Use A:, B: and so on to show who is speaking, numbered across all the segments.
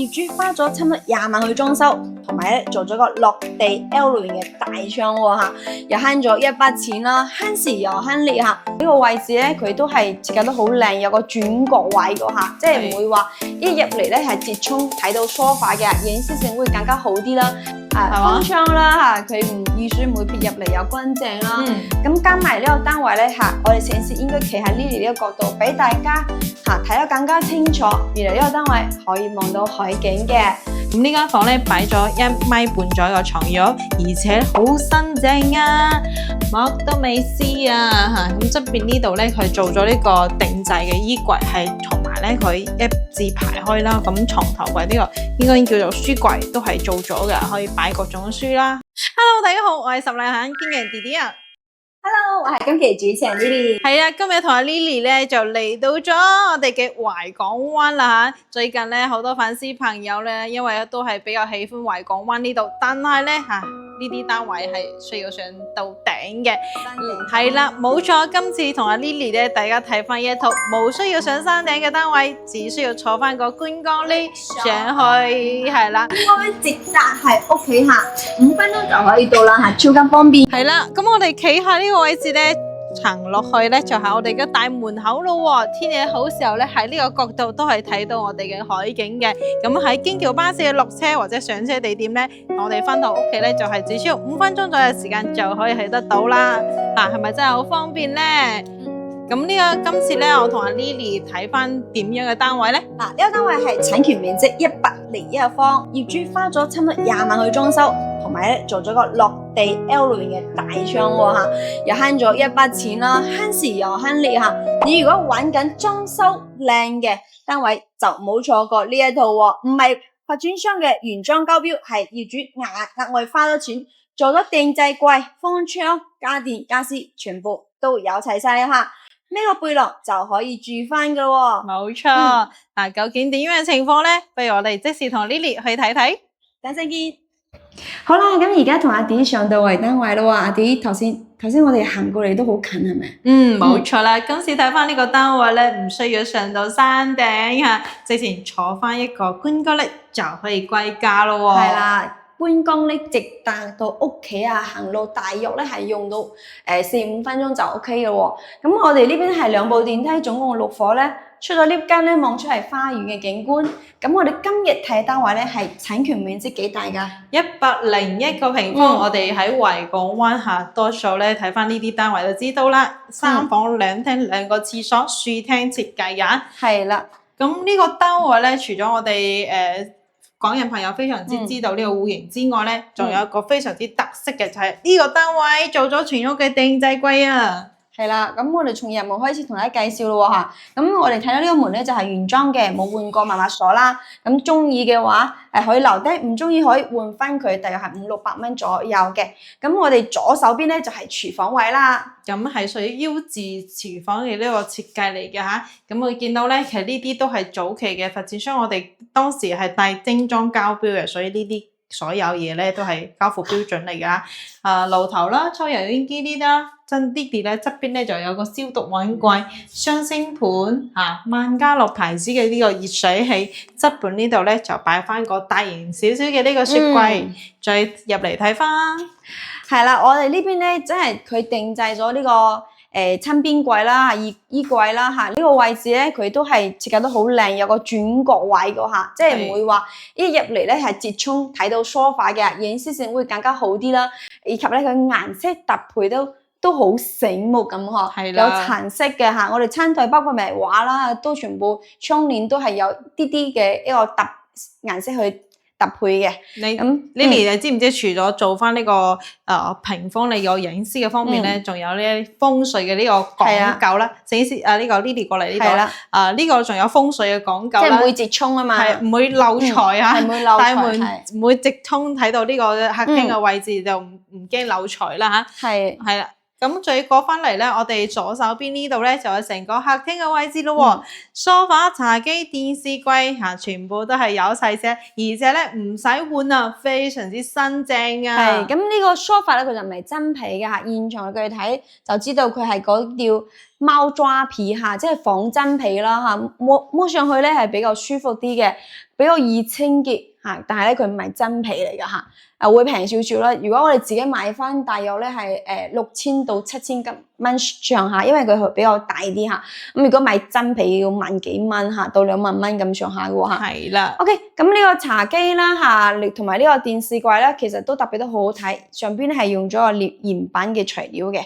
A: 業主花咗差唔多20萬去裝修，同埋咧做咗個落地 L 類型嘅大窗喎嚇，又慳咗一筆錢啦，慳時又慳力嚇。呢個位置咧佢都係設計得好靚，有個轉角位個嚇，即係唔會話一入嚟咧係直衝睇到 sofa 嘅，影視性會更加好啲啦。風窗啦嚇，佢雨水唔會撇入嚟又乾淨啦。咁加埋呢個單位咧嚇，我哋攝影師應該企喺 Lily 呢個角度，俾大家睇得更加清楚。原來呢個單位可以望到海景嘅。
B: 咁呢間房咧擺咗1.5米左右嘅床褥，而且好新淨啊，剝都未撕啊嚇。咁側邊呢度咧佢做咗呢個定制嘅衣櫃，係同埋咧佢一字排開啦。咁床頭櫃呢個應該叫做書櫃，都係做咗嘅，可以擺各種書啦。Hello， 大家好，我係十零肯堅嘅弟弟啊。
A: Hello， 我係今期主持人 Lily。
B: 係啊，今日同阿 Lily 咧就嚟到咗我哋嘅懷港灣啦嚇。最近咧好多粉絲朋友咧，因為都係比較喜歡懷港灣呢度，但係咧呢啲單位係需要上到頂嘅。係啦，冇錯。今次同阿 Lily 咧，大家睇翻一套冇需要上山頂嘅單位，只需要坐翻個觀光 lift 上去，係啦。
A: 應該直達係屋企下5分鐘就可以到啦嚇，超級方便。
B: 係啦，咁我哋企喺呢個位置咧，行落去咧就係我哋嘅大門口咯。天氣好時候咧，喺呢個角度都係睇到我哋嘅海景嘅。咁喺京橋巴士嘅落車或者上車地點咧，我哋翻到屋企咧就係只需要5分鐘左右嘅時間就可以去得到啦。係咪真係好方便咧？咁今次咧，我同阿 Lily 睇翻點樣嘅單位咧？
A: 呢個單位係產權面積101方，業主花咗差唔多20萬去裝修，同埋咧做咗個落地 L 類型嘅大窗喎嚇，又慳咗一筆錢啦，慳時又慳力嚇。你如果玩緊裝修靚嘅單位，就唔好錯過呢一套喎，唔係發展商嘅原裝交標，係業主額外花咗錢做咗定制櫃、風窗、家電、家私，全部都有齊晒嚇。呢個背囊就可以住翻噶喎。
B: 冇錯。究竟點樣嘅情況呢？不如我哋即時同 Lily 去睇睇。
A: 等陣見。好啦，咁而家同阿 D 上到圍單位啦喎。阿 D 頭先我哋行過嚟都好近係咪？
B: 冇錯啦。今次睇翻呢個單位咧，唔需要上到山頂嚇，直情坐翻一個觀光 lift 就可以歸家咯喎。
A: 係啦。觀光呢直達到屋企行路大約咧係用到4-5分鐘就 OK 嘅喎。咁我哋呢邊係2部電梯，總共6伙咧。出咗 lift 間咧，望出係花園嘅景觀。咁我哋今日睇單位咧係產權面積幾大㗎
B: ？101個平方。我哋喺維港灣下多數咧睇翻呢啲單位就知道啦。3房2廳2個廁所，豎廳設計嘅。
A: 係啦。
B: 咁呢個單位咧，除咗我哋港人朋友非常之知道呢個戶型之外咧，仲有一個非常之特色嘅就係呢個單位做咗全屋嘅定制櫃啊！
A: 係啦，咁我哋從入門開始同大家介紹咯嚇。咁我哋睇到呢個門咧就係原裝嘅，冇換過密碼鎖啦。咁中意嘅話可以留低，唔中意可以換翻佢，大約係500-600蚊左右嘅。咁我哋左手邊咧就係廚房位啦。
B: 咁係屬於 U 字廚房嘅呢個設計嚟嘅嚇。咁我見到咧，其實呢啲都係早期嘅發展商，我哋當時係帶精裝交標嘅，所以呢啲所有嘢咧都係交付標準嚟㗎。爐頭啦、抽油煙機呢啲啦。真啲啲咧，側邊咧就有個消毒碗櫃、雙星盤萬家樂牌子嘅呢個熱水器，側邊呢度咧就擺翻個大型少少嘅呢個雪櫃，再入嚟睇翻。
A: 係啦，我哋呢邊咧真係佢定製咗呢個親邊櫃啦、衣櫃啦嚇，呢個位置咧佢都係設計得好靚，有個轉角位個嚇，即係唔會話一入嚟咧係直衝睇到 sofa 嘅，影視性會更加好啲啦，以及咧佢顏色搭配都好醒目咁嗬，有橙色嘅嚇，我哋餐台包括埋畫啦，都全部窗簾都係有啲嘅一個顏色去搭配嘅。
B: Lily，你知唔知除咗做翻呢個屏風你有隱私嘅方面咧，仲有呢風水嘅呢個講究啦？攝影師呢個 Lily 過嚟呢度，呢個仲有風水嘅講究啦，
A: 即係唔會直衝啊嘛，
B: 係唔會漏財嚇，大門唔會直衝睇到呢個客廳嘅位置就唔驚漏財啦嚇，係啦。咁再過翻嚟咧，我哋左手邊呢度咧就有成個客廳嘅位置咯喎，梳化、茶幾、電視櫃全部都係有齊嘅，而且咧唔使換啊，非常之新淨啊。
A: 係咁呢個梳化咧，佢就唔係真皮嘅嚇，現場佢睇就知道佢係嗰條貓抓皮嚇，即係仿真皮啦嚇，摸上去咧係比較舒服啲嘅，比較易清潔嚇，但係咧佢唔係真皮嚟㗎嚇，會平少少啦。如果我哋自己買翻，大約咧係6000到7000蚊上下，因為佢比較大啲嚇。咁如果買真皮要萬幾蚊嚇，到2萬蚊咁上下嘅喎嚇。
B: 係啦。
A: OK，咁呢個茶几啦嚇，同埋呢個電視櫃咧，其實都特別都好好睇，上邊係用咗個岩板嘅材料嘅。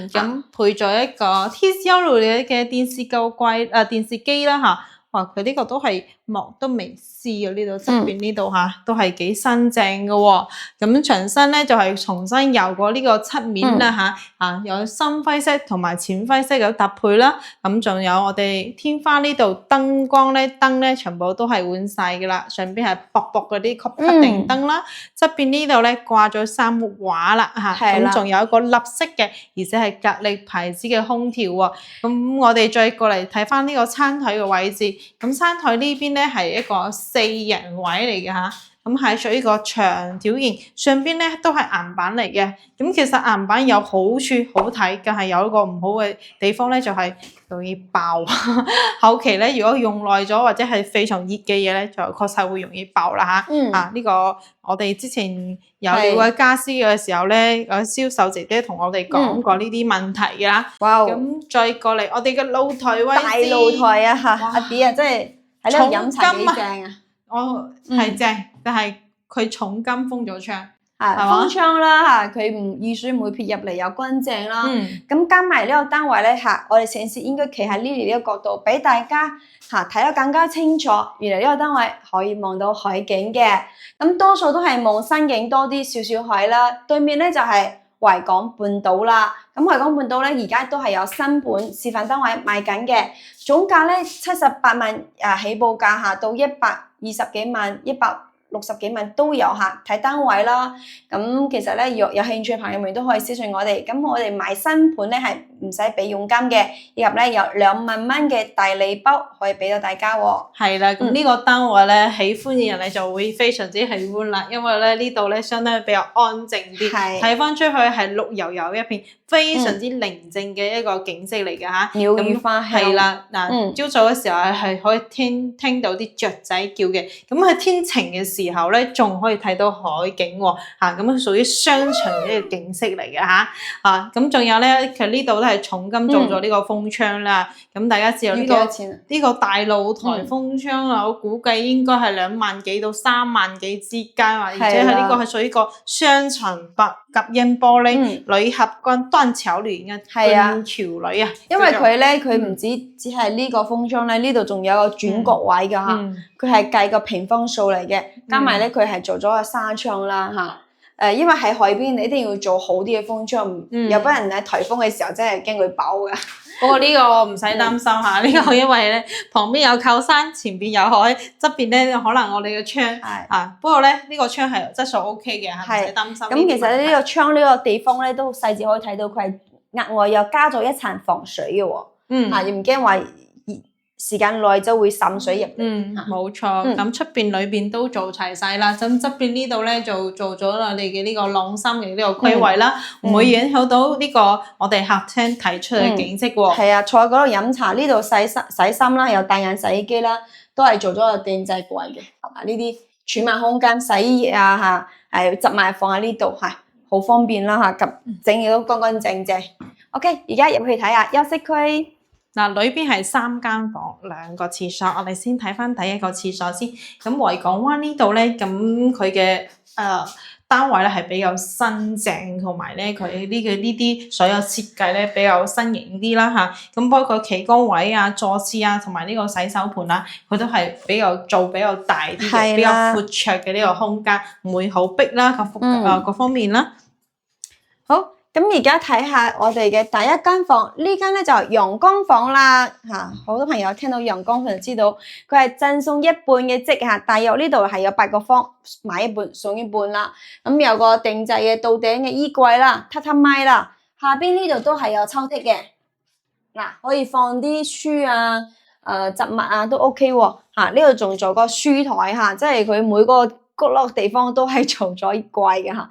B: 咁配咗一個 TCL 嘅電視電視機啦嚇。哇！佢呢個都係膜都未撕嘅，呢度側邊呢度嚇都係幾新淨嘅喎。咁牆身咧就係重新油過呢個漆面啦嚇，有深灰色同埋淺灰色有搭配啦。咁仲有我哋天花呢度燈咧全部都係換晒嘅啦，上邊係薄薄嗰啲吸定燈啦。側邊呢度咧掛咗3幅畫啦嚇，咁仲有一個立式嘅，而且係格力牌子嘅空調喎。咁我哋再過嚟睇翻呢個餐台嘅位置。咁餐台呢邊咧係一個4人位嚟嘅嚇，咁係屬於個長條形，上邊咧都係硬板嚟嘅。咁其實硬板有好處好睇，但係有一個唔好嘅地方咧，就係容易爆。後期咧，如果用耐咗或者係非常熱嘅嘢咧，就確實會容易爆啦嚇。呢個我哋之前有了解家私嘅時候咧，有銷售姐姐同我哋講過呢啲問題㗎啦。
A: 哇！
B: 咁再過嚟我哋嘅露台位置，
A: 大露台啊嚇，阿 B 啊，真係喺呢度飲茶幾正啊！
B: 我係正，但係佢重金封咗窗。
A: 封窗啦嚇，佢雨水唔會撇入嚟，又乾淨啦。咁加埋呢個單位咧嚇，我哋成時應該企喺呢個角度，俾大家嚇睇得更加清楚。原來呢個單位可以望到海景嘅，咁多數都係望山景多啲，少少海啦。對面咧就係維港半島啦。咁維港半島咧而家都係有新盤示範單位賣緊嘅，總價咧78萬起步價嚇，到120幾萬、160幾萬都有嚇，睇單位啦。咁其實咧有興趣嘅朋友們都可以私信我哋。咁我哋買新盤咧係唔使俾佣金嘅，以及咧有2萬蚊嘅大禮包可以俾到大家喎。
B: 係啦，咁呢個單位咧，喜歡嘅人咧就會非常之喜歡啦，因為咧呢度咧相對比較安靜啲，睇翻出去係綠油油一片，非常之寧靜嘅一個景色嚟嘅嚇。
A: 鳥語花香。係
B: 啦，嗱，朝早嘅時候係可以聽到啲雀仔叫嘅，咁喺天晴嘅時候咧，仲可以睇到海景喎，咁係屬於雙重嘅一個景色嚟嘅嚇，咁仲有咧，其實呢度都係重金做咗呢個風窗啦，咁大家知道呢個大露台風窗啊，我估計應該係2萬幾到3萬幾之間，而且係呢個係屬於個雙層白隔音玻璃鋁合金斷橋簾嘅斷橋鋁啊，
A: 因為佢咧佢唔只係呢個風窗咧，呢度仲有個轉角位㗎嚇，佢係計個平方數嚟嘅，加埋咧佢係做咗個紗窗啦嚇，因為喺海邊你一定要做好啲嘅風窗，有不然喺颱風嘅時候真係驚佢爆㗎。
B: 不過呢個唔使擔心嚇，呢個因為咧旁邊有靠山，前邊有海，側邊咧可能我哋嘅窗不過咧呢個窗係質素 OK 嘅嚇，唔使擔心。
A: 咁其實呢個窗呢個地方咧都細緻可以睇到佢係額外又加咗一層防水嘅喎，唔驚話時間耐就會滲水入嚟。
B: 冇錯。咁出邊裏邊都做齊晒啦，咁側邊呢度咧就做咗我哋嘅呢個晾衫嘅呢個區位啦，唔會影響到呢個我哋客廳提出嘅景色喎。
A: 係啊，坐喺嗰度飲茶，呢度洗衫啦，有大眼洗衣機啦，都係做咗個定制櫃嘅，係嘛？呢啲儲物空間、洗衣液啊嚇，執埋放喺呢度係好方便啦嚇，整嘢都乾乾淨淨。OK， 而家入去睇下休息區。
B: 嗱，裏邊係3間房2個廁所，我哋先睇翻第一個廁所先。咁維港灣呢度咧，咁佢嘅單位咧係比較新淨，同埋咧佢呢啲所有設計咧比較新穎啲啦嚇。咁包括企缸位啊、座廁啊，同埋呢個洗手盤啦，佢都係比較大啲嘅，比較闊綽嘅呢個空間，唔會好逼啦，各方面啦。
A: 好。咁而家睇下我哋嘅第一間房，呢間咧就係陽光房啦嚇，好多朋友聽到陽光佢就知道佢係贈送一半嘅積嚇，大約呢度係有8個方，買一半送一半啦。咁有個定制嘅到頂嘅衣櫃啦、榻榻米啦，下邊呢度都係有抽屜嘅，嗱可以放啲書啊、雜物啊都 OK 喎嚇。呢度仲做個書台嚇，即係佢每個角落地方都係做咗衣櫃嘅嚇，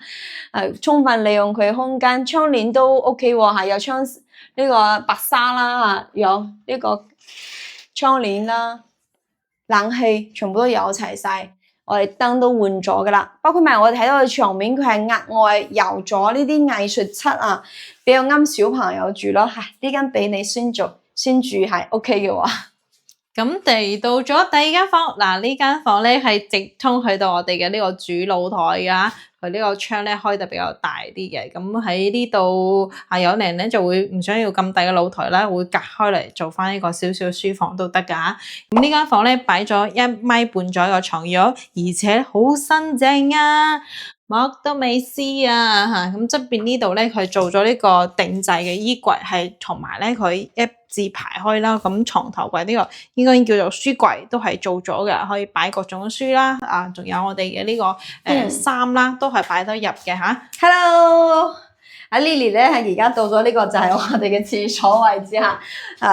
A: 充分利用佢嘅空間，窗簾都 OK 喎嚇，有窗呢個白紗啦嚇，有呢個窗簾啦，冷氣全部都有齊晒。我哋燈都換咗噶啦，包括埋我哋睇到嘅牆面，佢係額外油咗呢啲藝術漆啊，比較啱小朋友住咯。呢間俾你先住係 OK 嘅喎。
B: 咁嚟到咗第二間房，嗱呢間房咧係直通去到我哋嘅呢個主露台噶，佢呢個窗咧開得比較大啲嘅，咁喺呢度有人咧就會唔想要咁大嘅露台啦，會隔開嚟做翻呢個少少書房都得噶。咁呢間房咧擺咗1.5米左右嘅床褥，而且好新淨啊！乜都未試啊嚇，咁側邊呢度咧佢做咗呢個定制嘅衣櫃，係同埋咧佢一字排開啦，咁床頭櫃呢個應該叫做書櫃，都係做咗嘅，可以擺各種書啦，仲有我哋嘅呢個衫啦，都係擺得入嘅嚇。
A: Hello， 阿 Lily 咧係而家到咗呢個就係我哋嘅廁所位置嚇，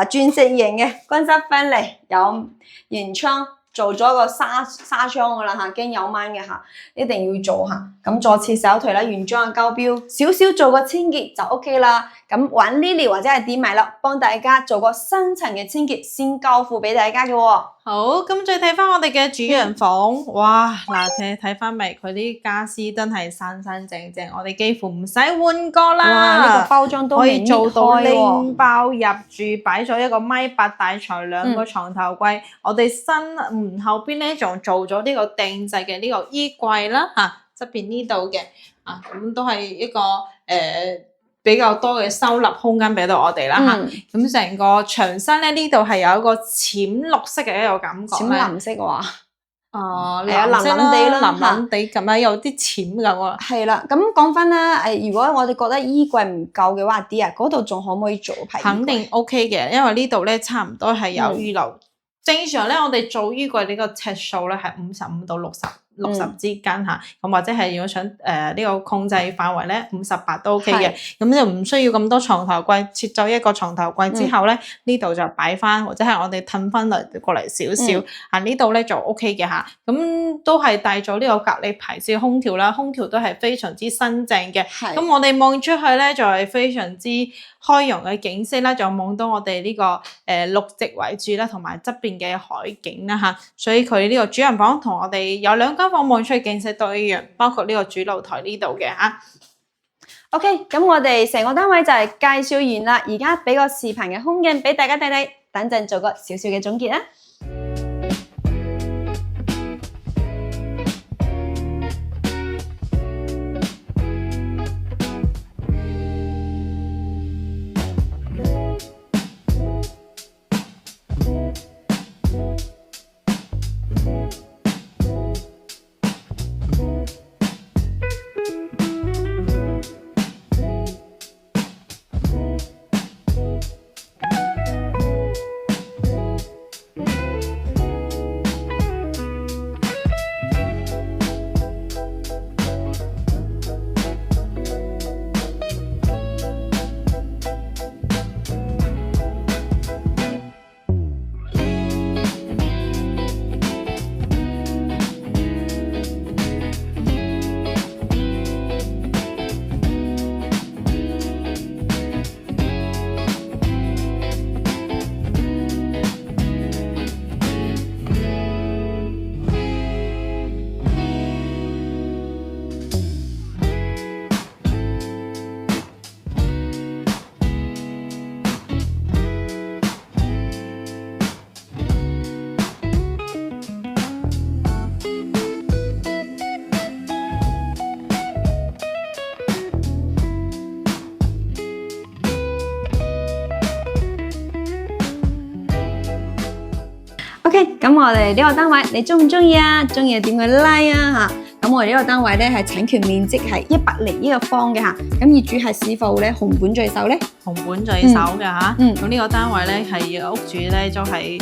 A: 鑽石型嘅乾濕分離，有原窗。做咗個紗窗噶啦嚇，驚有蚊嘅嚇，一定要做嚇。咁坐廁手台啦，原裝嘅膠標，少少做個清潔就 OK 啦。咁揾 Lily 或者係點埋啦，幫大家做個深層嘅清潔，先交付俾大家嘅喎。
B: 好，咁再睇翻我哋嘅主人房，哇嗱，睇翻咪佢啲家私真係新淨淨，我哋幾乎唔使換過啦。
A: 哇，呢個包裝都
B: 可以做到拎包入住，擺咗一個1.8米大床，2個床頭櫃。我哋新門後邊咧仲做咗呢個定制嘅呢個衣櫃啦，側邊呢度嘅咁都係一個比較多嘅收納空間俾到我哋啦嚇，咁成個牆身咧呢度係有一個淺綠色嘅一個感覺，
A: 淺藍色嘅話，
B: 係啊，藍地啦，藍地咁樣有啲淺咁喎。係
A: 啦，咁講翻啦，如果我哋覺得衣櫃唔夠嘅話，啲嗰度仲可唔可以做排？
B: 肯定 OK 嘅，因為呢度咧差唔多係有預留。正常咧，我哋做衣櫃呢個尺數咧係55到60之間嚇，咁或者係如果想呢個控制範圍咧58都 OK 嘅，咁就唔需要咁多床頭櫃，切咗一個床頭櫃之後咧，呢度就擺翻，或者係我哋褪翻過嚟少少，呢度咧就 OK 嘅嚇，咁都係帶咗呢個隔離排泄空調啦，空調都係非常之新淨嘅，咁我哋望出去咧就係非常之開揚嘅景色啦，就望到我哋呢個綠植為主啦，同埋側邊嘅海景啦嚇，所以佢呢個主人房同我哋有2間房望出去景色都一樣，包括呢個主露台呢度嘅嚇。
A: OK， 咁我哋成個單位就係介紹完啦，而家俾個視頻嘅空鏡俾大家睇睇，等陣做個少少嘅總結啦。OK， 咁我哋呢個單位你中唔中意啊？中意點個 like 啊吓！咁我哋呢個單位咧係產權面積係101個方嘅吓，咁業主係是否咧紅本在手咧？
B: 紅本在手嘅吓，咁呢個單位咧係屋主咧就係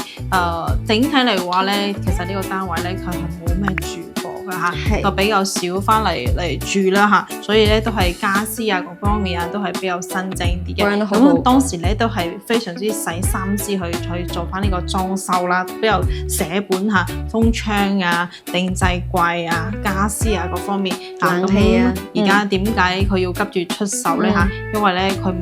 B: 整體嚟話咧，其實呢個單位咧佢係冇咩住過。嘅嚇，
A: 係
B: 就比較少翻嚟住啦嚇，所以咧都係家私啊各方面啊都係比較新淨啲嘅。
A: 個人都好好
B: 咁當時咧都係非常之使心思去做翻呢個裝修啦，比較寫本嚇，風窗啊、定制櫃啊、家私啊各方面。
A: 冷氣啊
B: 而家點解佢要急住出售咧嚇？因為咧佢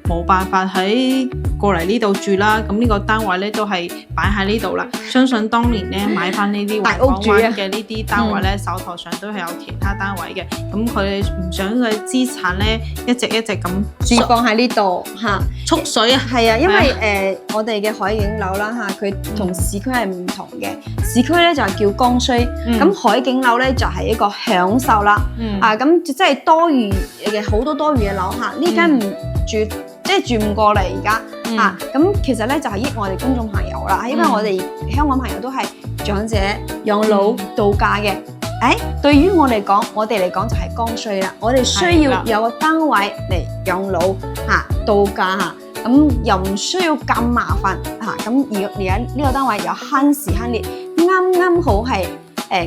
B: 冇辦法喺過嚟呢度住啦，咁呢個單位咧都係擺喺呢度啦。相信當年咧買翻呢啲
A: 大
B: 維港
A: 屋主啊
B: 灣嘅呢啲單位咧，手頭上都係有其他單位嘅，咁佢唔想佢資產咧一直咁
A: 住放喺呢度嚇。
B: 縮水啊！
A: 係啊，因為我哋嘅海景樓啦嚇，佢同市區係唔同嘅。市區咧就係叫剛需，咁海景樓咧就係一個享受啦。咁即係多餘嘅好多多餘嘅樓嚇，呢間唔住即係住唔過嚟而家嚇。咁其實咧就係益我哋公眾朋友啦，因為我哋香港朋友都係長者養老度假嘅。對於我哋嚟講就係剛需啦。我哋需要有個單位嚟養老嚇、度假嚇，咁又唔需要咁麻煩嚇。咁而家呢個單位又慳時慳力，啱好係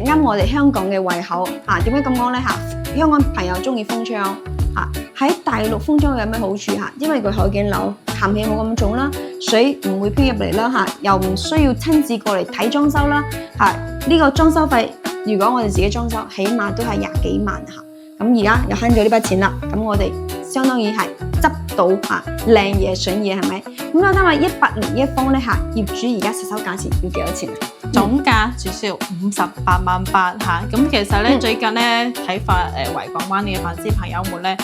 A: 啱我哋香港嘅胃口嚇。點解咁講咧嚇？香港朋友中意風窗嚇，喺大陸風窗有咩好處嚇？因為佢海景樓鹹氣冇咁重啦，水唔會飄入嚟啦嚇，又唔需要親自過嚟睇裝修啦嚇。呢個裝修費，如果我哋自己裝修，起碼都係廿幾萬嚇。咁而家又慳咗呢筆錢啦，咁我哋相當於係執到嚇靚嘢筍嘢係咪？咁我單位101一方咧嚇，業主而家實收價錢要幾多錢啊？
B: 總價至少58萬8嚇。咁其實咧最近咧睇法維港灣嘅粉絲朋友們咧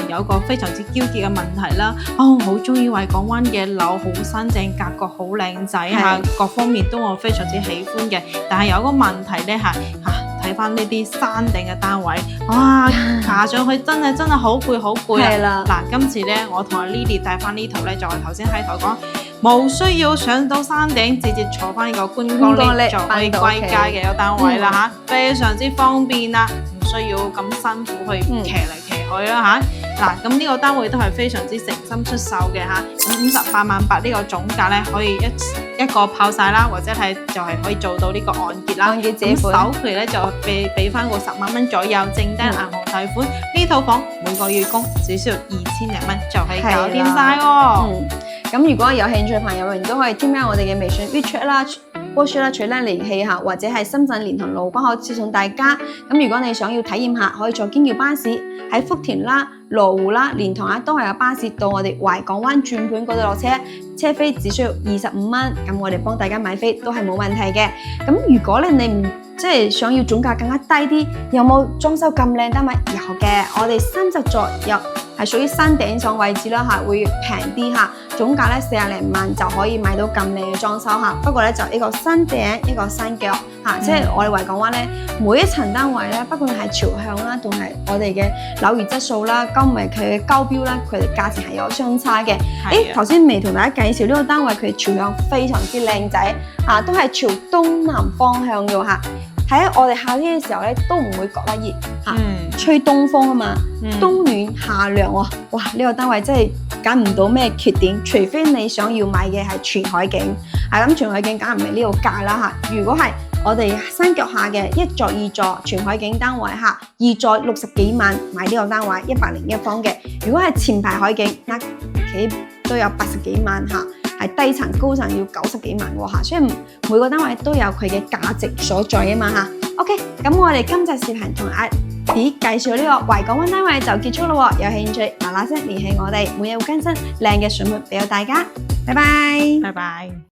B: 有一個非常之糾結嘅問題啦。好中意維港灣嘅樓，好新淨，格局好靚仔嚇，各方面都我非常之喜歡嘅。但係有個問題咧睇翻呢啲山頂嘅單位，哇，爬上去真係好攰好攰啊！
A: 係啦，
B: 嗱，今次咧我同阿 Lily 帶翻呢圖咧，就係頭先喺度講，冇需要上到山頂，直接坐翻呢個觀光 lift 就可以歸家嘅一個單位啦嚇，非常之方便啦，唔需要咁辛苦去騎嚟騎去啦嚇。嗱，咁呢個單位都係非常之誠心出售嘅嚇，咁58萬8呢個總價咧可以一個拋晒啦，或者係就係可以做到呢個按揭啦。
A: 按揭借款
B: 首期咧就俾翻個10萬蚊左右，剩低銀行貸款。呢套房每個月供只需要2000零蚊就可以搞掂晒喎。
A: 咁如果有興趣嘅朋友們都可以添加我哋嘅微信 WeChat 啦、WhatsApp 啦、取得聯繫下，或者係深圳蓮塘路關口接送大家。咁如果你想要體驗下，可以坐京繳巴士喺福田啦、羅湖啦、蓮塘啊，都係有巴士到我哋維港灣轉盤嗰度落車，車費只需要25蚊。咁我哋幫大家買飛都係冇問題嘅。咁如果咧你唔即係想要總價更加低啲，有冇裝修咁靚單位？有嘅，我哋30座有係屬於山頂上位置啦嚇，會平啲嚇，總價咧40零萬就可以買到咁靚嘅裝修嚇。不過咧就一個山頂一個山腳嚇，即係我哋維港灣咧每一層單位咧，不管係朝向啦，同係我哋嘅樓宇質素啦，加埋佢嘅交標啦，佢哋價錢係有相差嘅。頭先未同大家介紹呢個單位，佢朝向非常之靚仔嚇，都係朝東南方向嘅嚇。喺我哋夏天嘅時候咧，都唔會覺得熱嚇，吹東風啊嘛，冬暖夏涼喎。哇！呢個單位真係揀唔到咩缺點，除非你想要買嘅係全海景，咁全海景梗係唔係呢個價啦嚇。如果係我哋山腳下嘅1座2座全海景單位嚇，2座60幾萬買呢個單位101方嘅。如果係前排海景，佢都有80幾萬嚇。係低層高層要90幾萬喎嚇，所以每個單位都有佢嘅價值所在啊嘛嚇。OK，咁我哋今集視頻同阿 D 介紹呢個維港灣單位就結束咯喎，有興趣嗱嗱聲聯繫我哋，每日會更新靚嘅選品俾到大家。拜拜，
B: 拜拜。